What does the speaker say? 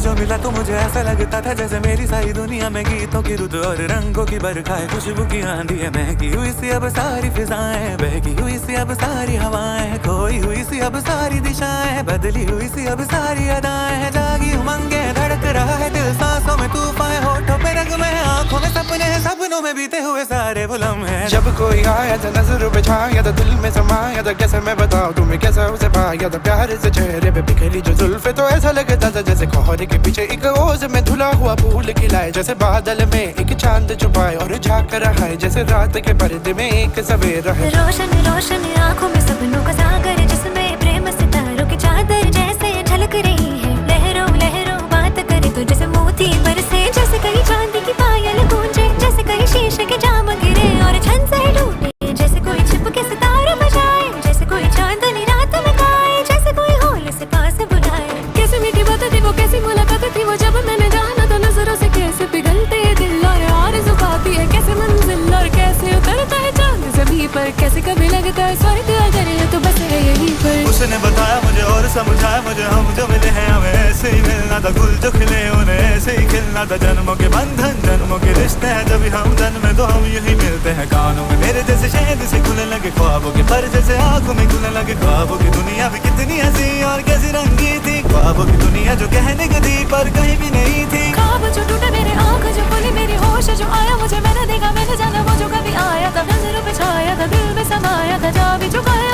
जो मिला तो मुझे ऐसा लगता था जैसे मेरी सारी दुनिया में गीतों की रुत और रंगों की बरखा है, खुशबू की आंधी है, महकी हुई सी अब सारी फिजाएं, बहकी हुई सी अब सारी हवाएं, खोई हुई सी अब सारी दिशाएं, बदली हुई सी अब सारी अदाएं, जागी उमंगे धड़क रहा है दिल, सांसों में तूफान, होठों पे रंग में, आंखों में सपने हैं, सपनों में बीते हुए सारे वो लम्हे। जब कोई आया था नजरों पे छाया था, दिल में समाया था, कैसे मैं बताऊं तुम्हें कैसा उसे पाया था, प्यार से चेहरे पे बिखरी जो जुल्फे, तो ऐसा लगता था जैसे कोहरे के पीछे एक ओस में धुला हुआ फूल खिलाए, जैसे बादल में एक चांद छुपाए और झांक रहा है, जैसे रात के पर्दे में एक सवेरा है। रोशन रोशन आंखों में सपनों का सागर, जिसमें प्रेम सितारों की चादर जैसे झलक रही है, लहरों लहरों बात करे तो जैसे मोती बरसे, जैसे कहीं चांदी की पायल गूंजे, जैसे कहीं शीशे के जाम गिरे और छन से ढूंढे, जैसे कोई छिप के सितारे बजाए, जैसे कोई चांदनी रात में गाए, जैसे कोई होल से पास बुलाए। कैसे मीठी बात थी वो, कैसी मुलाकात थी वो, जब मैंने जाना तो नजरों से कैसे पिघलते दिल और आरज़ू पाती है, कैसे मंजिल और कैसे उतरता है चांद ज़मीं पर, कैसे कभी लगता है स्वर्ग अगर है तो बस है यहीं पर। उसने बताया मुझे और समझाया मुझे, हम जो मिले हैं हमें ऐसे ही मिलना था, गुल जो खिले उन्हें ऐसे ही खिलना था, जन्मों के बंधन जन्मों के रिश्ते हैं, जब हम जन्म में तो हम यही मिलते हैं, कानों में मेरे जैसे शहद से खुलने लगे ख्वाबों के पर, जैसे आंखों में खुलने लगे ख्वाबों की दुनिया भी कितनी हंसी और कैसी रंगी थी, ख्वाबों की दुनिया जो कहने की थी पर कहीं भी नहीं थी। ख्वाब जो टूटे मेरे, आँख जो खुली मेरी, होश जो आया मुझे, मैंने देखा मैंने जाना वो जो कभी आया था, नजरों पे छाया था, दिल में समाया था, जा भी चुका है